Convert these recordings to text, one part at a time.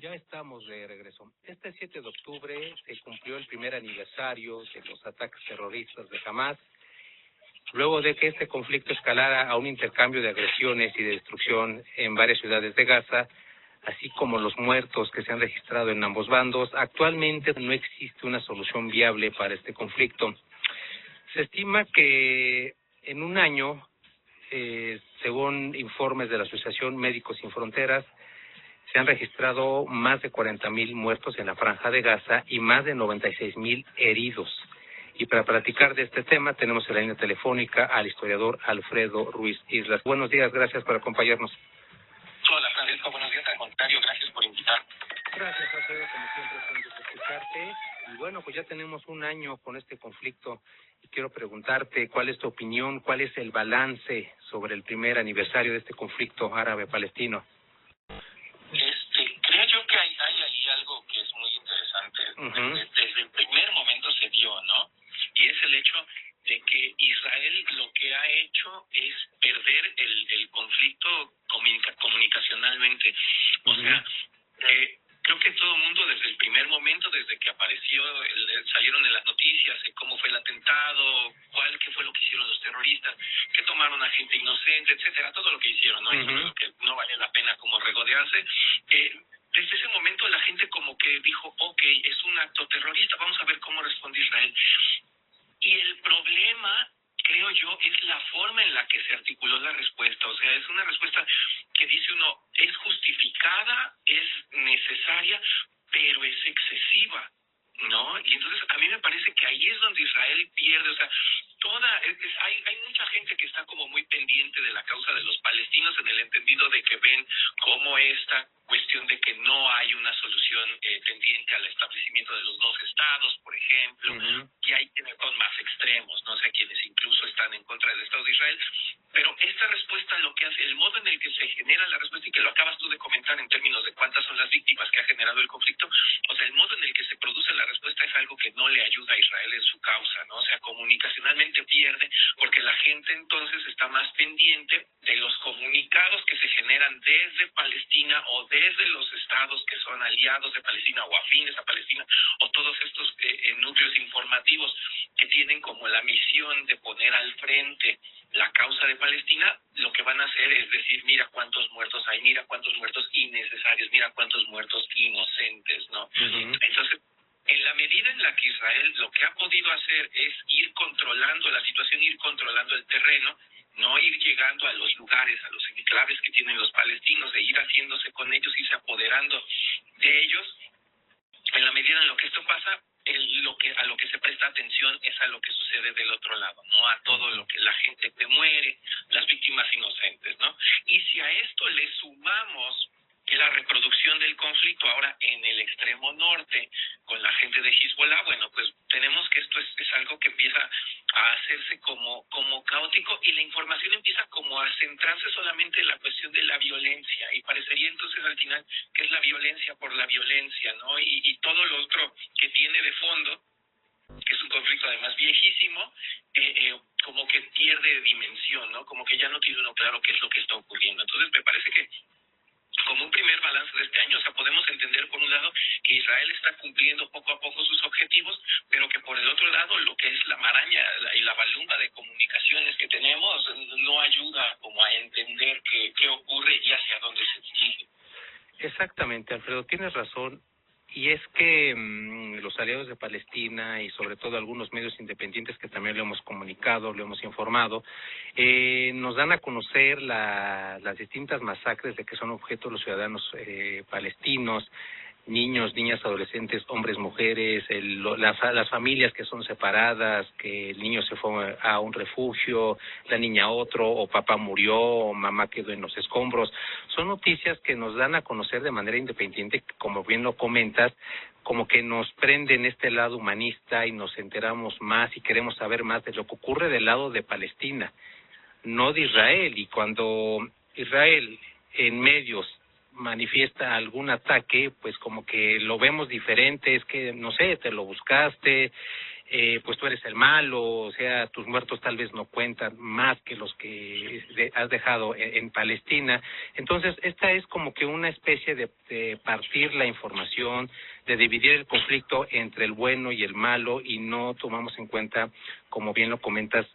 Ya estamos de regreso. Este 7 de octubre se cumplió el primer aniversario de los ataques terroristas de Hamás, luego de que este conflicto escalara a un intercambio de agresiones y de destrucción en varias ciudades de Gaza, así como los muertos que se han registrado en ambos bandos. Actualmente no existe una solución viable para este conflicto. Se estima que en un año, según informes de la Asociación Médicos Sin Fronteras, se han registrado más de 40,000 muertos en la Franja de Gaza y más de 96,000 heridos. Y para platicar de este tema tenemos en la línea telefónica al historiador Alfredo Ruiz Islas. Buenos días, gracias por acompañarnos. Hola, Francisco, buenos días. Al contrario, gracias por invitar. Gracias, Alfredo, como siempre es un gusto escucharte. Y bueno, pues ya tenemos un año con este conflicto y quiero preguntarte cuál es tu opinión, cuál es el balance sobre el primer aniversario de este conflicto árabe-palestino. Creo yo que hay ahí algo que es muy interesante. Desde el primer momento se dio, ¿no? Y es el hecho de que Israel lo que ha hecho es perder el conflicto comunicacionalmente. O sea, creo que todo el mundo desde el primer momento, desde que apareció, salieron en las noticias cómo fue el atentado, qué fue lo que hicieron los terroristas, que tomaron a gente inocente, etcétera, todo lo que hicieron, ¿no? Eso creo que no vale la pena como regodearse. Desde ese momento la gente como que dijo, okay, es un acto terrorista, vamos a ver cómo responde Israel. Y el problema, creo yo, es la forma en la que se articuló la respuesta. O sea, es una respuesta que dice uno, es justificada, es necesaria, pero es excesiva, ¿no? Y entonces a mí me parece que ahí es donde Israel pierde. O sea, hay mucha gente que está como muy pendiente de la causa de los palestinos en el entendido de que ven como esta cuestión de que no hay una solución tendiente al establecimiento de los dos estados, por ejemplo, y hay que ver con más extremos, no sé, quienes incluso están en contra del Estado de Israel. Pero esta respuesta lo que hace, el modo en el que se genera la respuesta, y que lo acabas tú de comentar en términos de cuántas son las víctimas que ha generado el conflicto, o sea, el modo en el que se produce la respuesta es algo que no le ayuda a Israel en su causa, ¿no? O sea, comunicacionalmente pierde, porque la gente entonces está más pendiente de los comunicados que se generan desde Palestina o desde los estados que son aliados de Palestina o afines a Palestina, o todos estos núcleos informativos que tienen como la misión de poner al frente la causa de Palestina. Lo que van a hacer es decir, mira cuántos muertos hay, mira cuántos muertos innecesarios, mira cuántos muertos inocentes, ¿no? Entonces, en la medida en la que Israel lo que ha podido hacer es ir controlando la situación, ir controlando el terreno, no ir llegando a los lugares, a los enclaves que tienen los palestinos, de ir haciéndose con ellos, irse apoderando de ellos, en la medida en lo que esto pasa, a lo que se presta atención es a lo que sucede del otro lado, ¿no? A todo lo que la gente que muere, las víctimas inocentes, ¿no? Y si a esto le sumamos la reproducción del conflicto ahora en el extremo norte con la gente de Hezbollah, bueno, pues tenemos que esto es algo que empieza a hacerse como caótico, y la información empieza como a centrarse solamente en la cuestión de la violencia, y parecería entonces al final que es la violencia por la violencia, ¿no? Y todo lo otro que tiene de fondo, que es un conflicto además viejísimo, como que pierde dimensión, ¿no? Como que ya no tiene uno claro qué es lo que está ocurriendo. Entonces me parece que como un primer balance de este año, o sea, podemos entender por un lado que Israel está cumpliendo poco a poco sus objetivos, pero que por el otro lado lo que es la maraña y la balumba de comunicaciones que tenemos no ayuda como a entender qué ocurre y hacia dónde se dirige. Exactamente, Alfredo, tienes razón. Y es que los aliados de Palestina y sobre todo algunos medios independientes que también lo hemos comunicado, lo hemos informado, nos dan a conocer las distintas masacres de que son objeto los ciudadanos palestinos, niños, niñas, adolescentes, hombres, mujeres, las familias que son separadas, que el niño se fue a un refugio, la niña a otro, o papá murió, o mamá quedó en los escombros. Son noticias que nos dan a conocer de manera independiente, como bien lo comentas, como que nos prende en este lado humanista y nos enteramos más y queremos saber más de lo que ocurre del lado de Palestina, no de Israel. Y cuando Israel en medios manifiesta algún ataque, pues como que lo vemos diferente, es que, no sé, te lo buscaste, pues tú eres el malo, o sea, tus muertos tal vez no cuentan más que los que has dejado en Palestina. Entonces, esta es como que una especie de partir la información, de dividir el conflicto entre el bueno y el malo, y no tomamos en cuenta, como bien lo comentas,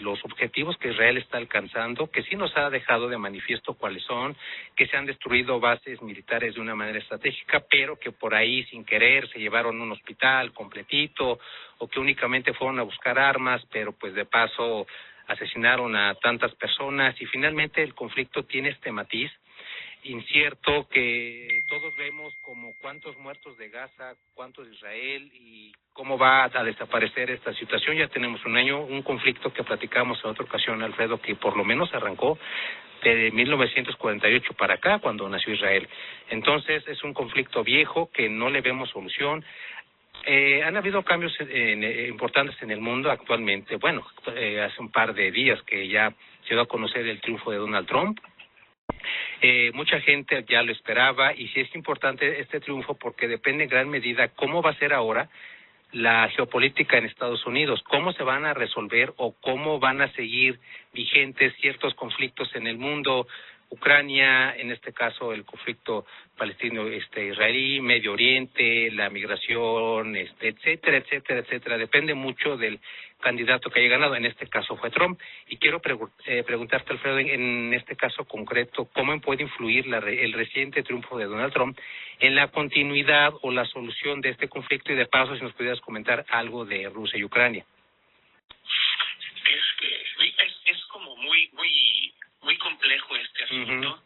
los objetivos que Israel está alcanzando, que sí nos ha dejado de manifiesto cuáles son, que se han destruido bases militares de una manera estratégica, pero que por ahí sin querer se llevaron un hospital completito, o que únicamente fueron a buscar armas, pero pues de paso asesinaron a tantas personas, y finalmente el conflicto tiene este matiz incierto que todos vemos, como cuántos muertos de Gaza, cuántos de Israel, y cómo va a desaparecer esta situación. Ya tenemos un año, un conflicto que platicamos en otra ocasión, Alfredo, que por lo menos arrancó de 1948 para acá, cuando nació Israel. Entonces es un conflicto viejo que no le vemos solución. Han habido cambios importantes en el mundo actualmente. Bueno, hace un par de días que ya se dio a conocer el triunfo de Donald Trump. Mucha gente ya lo esperaba, y sí es importante este triunfo porque depende en gran medida cómo va a ser ahora la geopolítica en Estados Unidos, cómo se van a resolver o cómo van a seguir vigentes ciertos conflictos en el mundo. Ucrania, en este caso el conflicto palestino-israelí, Medio Oriente, la migración, etcétera, etcétera, etcétera. Depende mucho del candidato que haya ganado. En este caso fue Trump. Y quiero preguntarte, Alfredo, en este caso concreto, ¿cómo puede influir el reciente triunfo de Donald Trump en la continuidad o la solución de este conflicto? Y de paso, si nos pudieras comentar algo de Rusia y Ucrania. Es como muy complejo este asunto,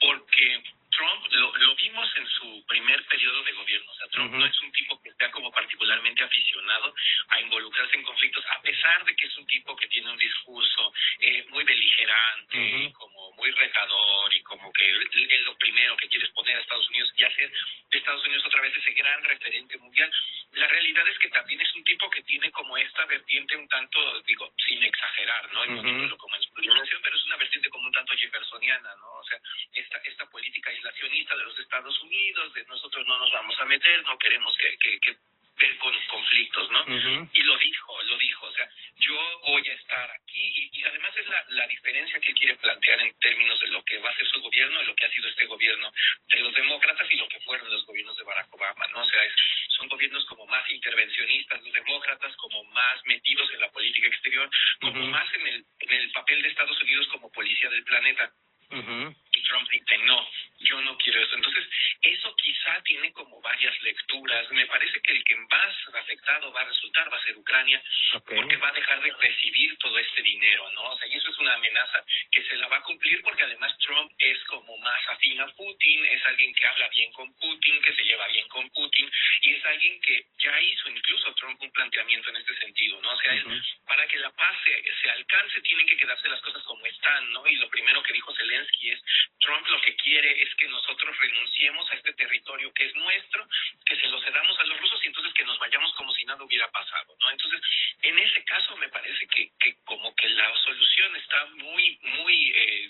porque Trump lo vimos en su primer periodo de gobierno. O sea, Trump no es un tipo que está como particularmente aficionado a involucrarse en conflictos, a pesar de que es un tipo que tiene un discurso muy beligerante, y como muy retador, y como que es lo primero que quiere es poner a Estados Unidos y hacer de Estados Unidos otra vez ese gran referente mundial. La realidad es que también es un tipo que tiene como esta vertiente un tanto, digo, sin exagerar, ¿no? Poniéndolo como en su dimensión, pero es una vertiente como un tanto jeffersoniana, ¿no? O sea, esta política aislacionista de los Estados Unidos, de nosotros no nos vamos a meter, no queremos que ver con conflictos, ¿no? Y lo dijo, o sea, yo voy a estar aquí, y además es la diferencia que él quiere plantear en términos de lo que va a ser su gobierno, de lo que ha sido este gobierno de los demócratas y lo que fueron los gobiernos de Barack Obama, ¿no? O sea, son gobiernos como más intervencionistas, los demócratas como más metidos en la política exterior, como más en el papel de Estados Unidos como policía del planeta. Y Trump dice, no, yo no quiero eso. Entonces, eso quizá tiene como varias lecturas. Me parece que el que más afectado va a resultar va a ser Ucrania, porque va a dejar de recibir todo este dinero, ¿no? O sea, y eso es una amenaza que se la va a cumplir, porque además Trump es como más afín a Putin, es alguien que habla bien con Putin, que se lleva bien con Putin, y es alguien que ya hizo incluso Trump un planteamiento en este sentido, ¿no? O sea, para que la paz se alcance, tienen que quedarse las cosas como están, ¿no? Y lo primero que dijo Zelensky es, Trump lo que quiere es que nosotros renunciemos a este territorio que es nuestro, que se lo cedamos a los rusos, y entonces que nos vayamos como si nada hubiera pasado, ¿no? Entonces, en ese caso me parece que como que la solución está muy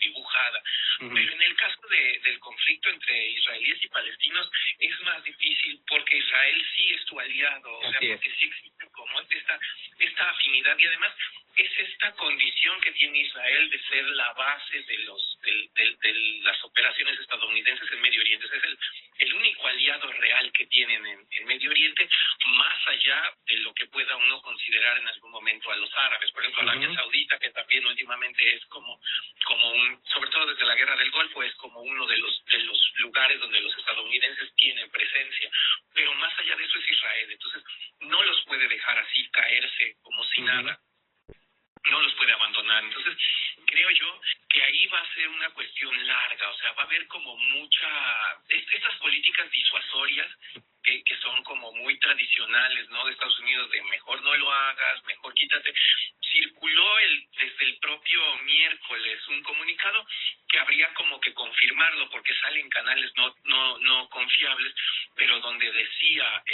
dibujada. Pero en el caso del conflicto entre israelíes y palestinos es más difícil, porque Israel sí es tu aliado, o sea, porque sí existe como esta afinidad, y además es esta condición que tiene Israel de ser la base de las operaciones estadounidenses en Medio Oriente. Es el único aliado real que tienen en Medio Oriente, más allá de lo que pueda uno considerar en algún momento a los árabes. Por ejemplo, Arabia Saudita, que también últimamente es como sobre todo desde la Guerra del Golfo, es como uno de los lugares donde los estadounidenses tienen presencia. Pero más allá de eso es Israel. Entonces, no los puede dejar así caerse como si nada. No los puede abandonar. Entonces, creo yo que ahí va a ser una cuestión larga. O sea, va a haber como estas políticas disuasorias que son como muy tradicionales, ¿no? De Estados Unidos, de mejor no lo hagas, mejor quítate. Circuló desde el propio miércoles un comunicado que habría como que confirmarlo, porque sale en canales no confiables, pero donde decía,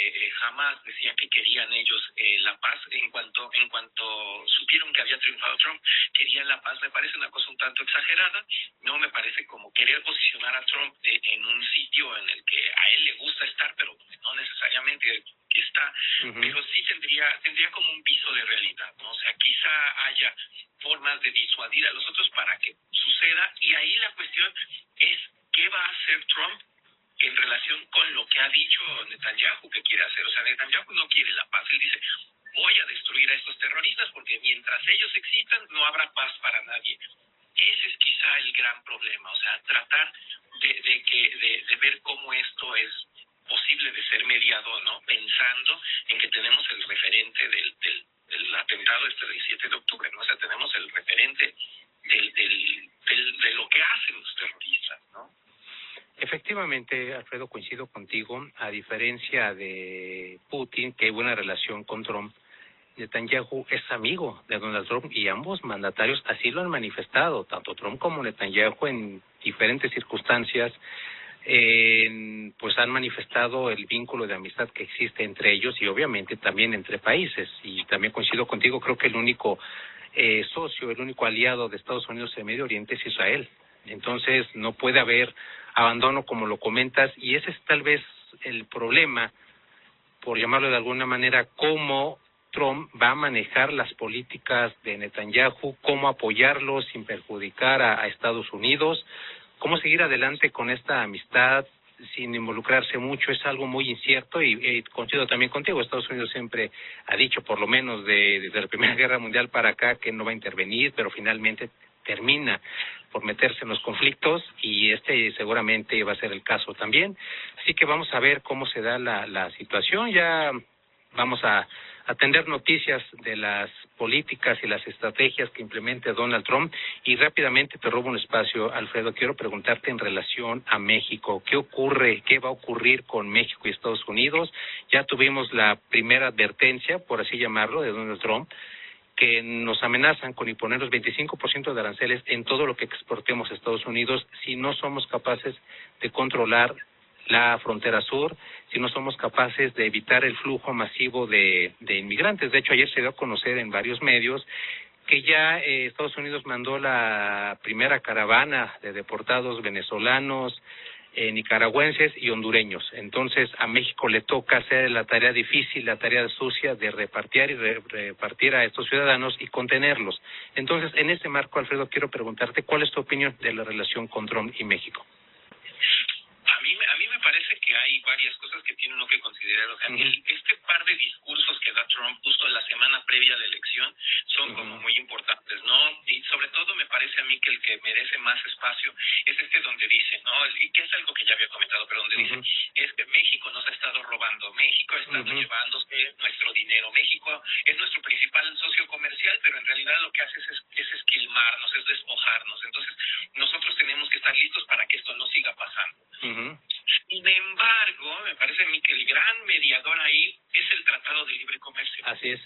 Hamas decía que querían ellos la paz. En cuanto supieron que había triunfado Trump, querían la paz. Me parece una cosa un tanto exagerada, no me parece como querer posicionar a Trump en un sitio en el que a él le gusta estar, pero no necesariamente que está, pero sí tendría como un piso de realidad, ¿no? O sea, quizá haya formas de disuadir a los otros para que suceda, y ahí la cuestión es ¿qué va a hacer Trump en relación con lo que ha dicho Netanyahu que quiere hacer? O sea, Netanyahu no quiere la paz, él dice voy a destruir a estos terroristas porque mientras ellos existan no habrá paz para nadie. Ese es quizá el gran problema, o sea, tratar de ver cómo esto es posible de ser mediado, ¿no? Pensando en que tenemos el referente del atentado del 7 de octubre, ¿no? O sea, tenemos el referente de lo que hacen los terroristas, ¿no? Efectivamente, Alfredo, coincido contigo. A diferencia de Putin, que hay buena relación con Trump, Netanyahu es amigo de Donald Trump y ambos mandatarios así lo han manifestado, tanto Trump como Netanyahu en diferentes circunstancias, pues han manifestado el vínculo de amistad que existe entre ellos y obviamente también entre países. Y también coincido contigo, creo que el único socio, el único aliado de Estados Unidos en Medio Oriente es Israel. Entonces no puede haber abandono como lo comentas, y ese es tal vez el problema, por llamarlo de alguna manera, cómo Trump va a manejar las políticas de Netanyahu, cómo apoyarlo sin perjudicar a Estados Unidos, cómo seguir adelante con esta amistad sin involucrarse mucho. Es algo muy incierto y coincido también contigo. Estados Unidos siempre ha dicho, por lo menos desde la Primera Guerra Mundial para acá, que no va a intervenir, pero finalmente termina por meterse en los conflictos y seguramente va a ser el caso también. Así que vamos a ver cómo se da la situación. Ya vamos a atender noticias de las políticas y las estrategias que implemente Donald Trump. Y rápidamente te robo un espacio, Alfredo. Quiero preguntarte en relación a México. ¿Qué ocurre, qué va a ocurrir con México y Estados Unidos? Ya tuvimos la primera advertencia, por así llamarlo, de Donald Trump, que nos amenazan con imponer los 25% de aranceles en todo lo que exportemos a Estados Unidos si no somos capaces de controlar la frontera sur, si no somos capaces de evitar el flujo masivo de inmigrantes. De hecho, ayer se dio a conocer en varios medios que ya Estados Unidos mandó la primera caravana de deportados venezolanos, nicaragüenses y hondureños. Entonces a México le toca hacer la tarea difícil, la tarea sucia de repartir a estos ciudadanos y contenerlos. Entonces, en ese marco, Alfredo, quiero preguntarte cuál es tu opinión de la relación con Trump y México. A mí me parece que hay varias cosas que tiene uno que considerar. O sea, este par de discursos que da Trump justo la semana previa a la elección son como muy importantes, ¿no? Y sobre todo me parece a mí que el que merece más espacio es este donde dice, ¿no? Y que es algo que ya había comentado, pero donde dice, es que México nos ha estado robando, México ha estado llevándose nuestro dinero, México es nuestro principal socio comercial, pero en realidad lo que hace es esquilmarnos, es despojarnos. Entonces, nosotros tenemos que estar listos para que esto no siga pasando. Sin embargo, me parece a mí que el gran mediador ahí es el Tratado de Libre Comercio. Así es.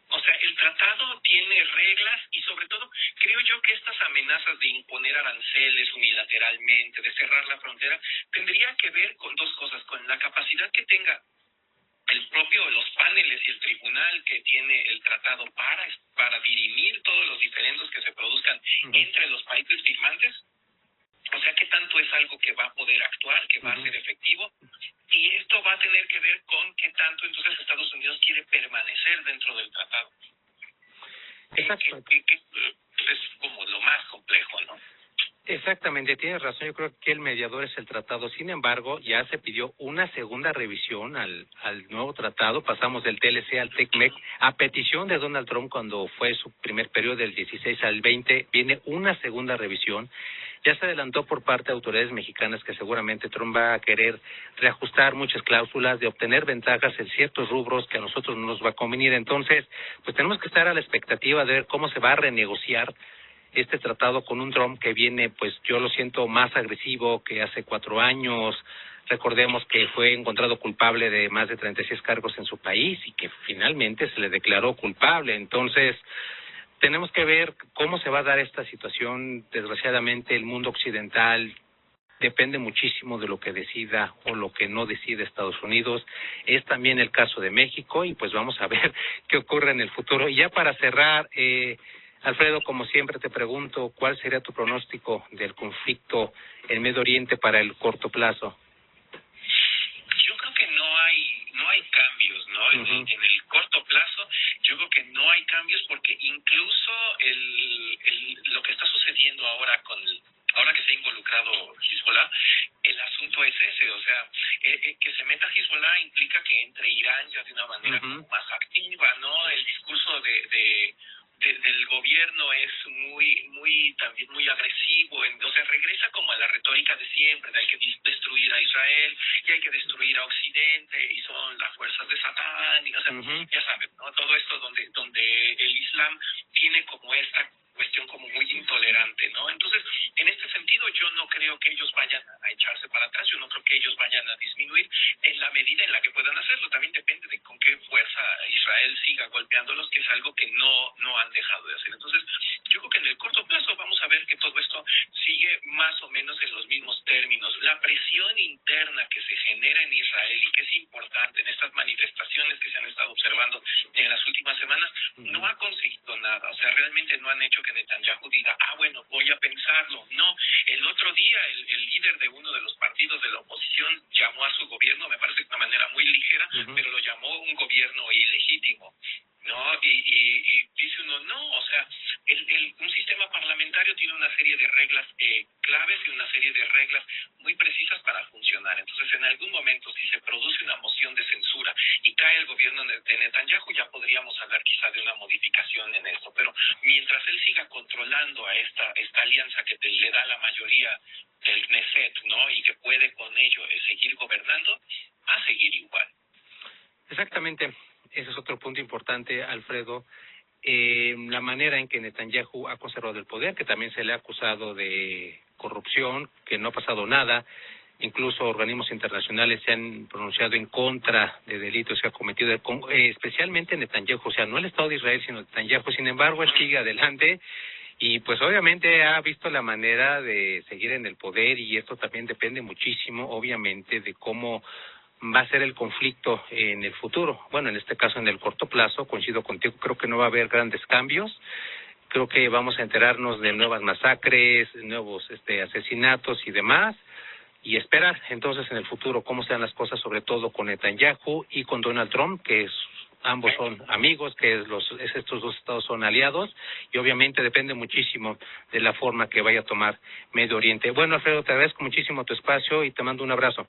O sea, el tratado tiene reglas y sobre todo creo yo que estas amenazas de imponer aranceles unilateralmente, de cerrar la frontera, tendría que ver con dos cosas, con la capacidad que tenga los paneles y el tribunal que tiene el tratado para dirimir todos los diferendos que se produzcan entre los países firmantes. O sea, ¿qué tanto es algo que va a poder actuar, que va a ser efectivo? Y esto va a tener que ver con qué tanto entonces Estados Unidos quiere permanecer dentro del tratado. Exacto. Que es como lo más complejo, ¿no? Exactamente, tienes razón. Yo creo que el mediador es el tratado. Sin embargo, ya se pidió una segunda revisión al nuevo tratado. Pasamos del TLC al TECMEC a petición de Donald Trump cuando fue su primer periodo del 16 al 20. Viene una segunda revisión. Ya se adelantó por parte de autoridades mexicanas que seguramente Trump va a querer reajustar muchas cláusulas, de obtener ventajas en ciertos rubros que a nosotros no nos va a convenir. Entonces, pues tenemos que estar a la expectativa de ver cómo se va a renegociar este tratado con un Trump que viene, pues yo lo siento, más agresivo que hace 4 años. Recordemos que fue encontrado culpable de más de 36 cargos en su país y que finalmente se le declaró culpable. Entonces, tenemos que ver cómo se va a dar esta situación. Desgraciadamente, el mundo occidental depende muchísimo de lo que decida o lo que no decide Estados Unidos. Es también el caso de México y pues vamos a ver qué ocurre en el futuro. Y ya para cerrar, Alfredo, como siempre te pregunto, ¿cuál sería tu pronóstico del conflicto en Medio Oriente para el corto plazo? Yo creo que no hay cambio En el corto plazo, yo creo que no hay cambios porque incluso lo que está sucediendo ahora ahora que se ha involucrado Hezbollah, el asunto es ese, o sea, que se meta Hezbollah implica que entre Irán ya de una manera como más activa, ¿no? El discurso del gobierno es también muy agresivo, o sea, regresa como a la retórica de siempre, de hay que destruir a Israel, y hay que destruir a Occidente, y son las fuerzas de Satán, y, o sea, ya saben, ¿no? Todo esto donde el Islam tiene como esta cuestión como muy intolerante, ¿no? Entonces, en este sentido, yo no creo que ellos vayan a echarse para atrás, yo no creo que ellos vayan a disminuir en la medida en la que puedan hacerlo. También depende de con qué fuerza Israel siga golpeándolos, que es algo que no han dejado de hacer. Entonces, yo creo que en el corto plazo vamos a ver que todo esto sigue más o menos en los mismos términos. La presión interna que se genera en Israel y que es importante en estas manifestaciones que se han estado observando en las últimas semanas, no ha conseguido nada. O sea, realmente no han hecho que Netanyahu diga, bueno, voy a pensarlo. No, el otro día el líder de uno de los partidos de la oposición llamó a su gobierno, me parece de una manera muy ligera, pero lo llamó un gobierno ilegítimo, ¿no? Y dice uno, no, o sea, un sistema parlamentario tiene una serie de reglas claves y una serie de reglas muy precisas para funcionar. Entonces, en algún momento, si se produce una moción de censura y cae el gobierno de Netanyahu, ya podríamos hablar quizá de una modificación en esto. Pero mientras él siga controlando a esta alianza que le da la mayoría del Knesset, ¿no? Y que puede con ello seguir gobernando, va a seguir igual. Exactamente. Ese es otro punto importante, Alfredo. La manera en que Netanyahu ha conservado el poder, que también se le ha acusado de corrupción, que no ha pasado nada. Incluso organismos internacionales se han pronunciado en contra de delitos que ha cometido, especialmente Netanyahu, o sea, no el Estado de Israel, sino Netanyahu. Sin embargo, él sigue adelante y pues obviamente ha visto la manera de seguir en el poder, y esto también depende muchísimo, obviamente, de cómo va a ser el conflicto en el futuro. Bueno, en este caso, en el corto plazo, coincido contigo, creo que no va a haber grandes cambios. Creo que vamos a enterarnos de nuevas masacres, nuevos asesinatos y demás, y esperar entonces en el futuro cómo sean las cosas, sobre todo con Netanyahu y con Donald Trump, que ambos son amigos, que estos dos estados son aliados, y obviamente depende muchísimo de la forma que vaya a tomar Medio Oriente. Bueno, Alfredo, te agradezco muchísimo tu espacio y te mando un abrazo.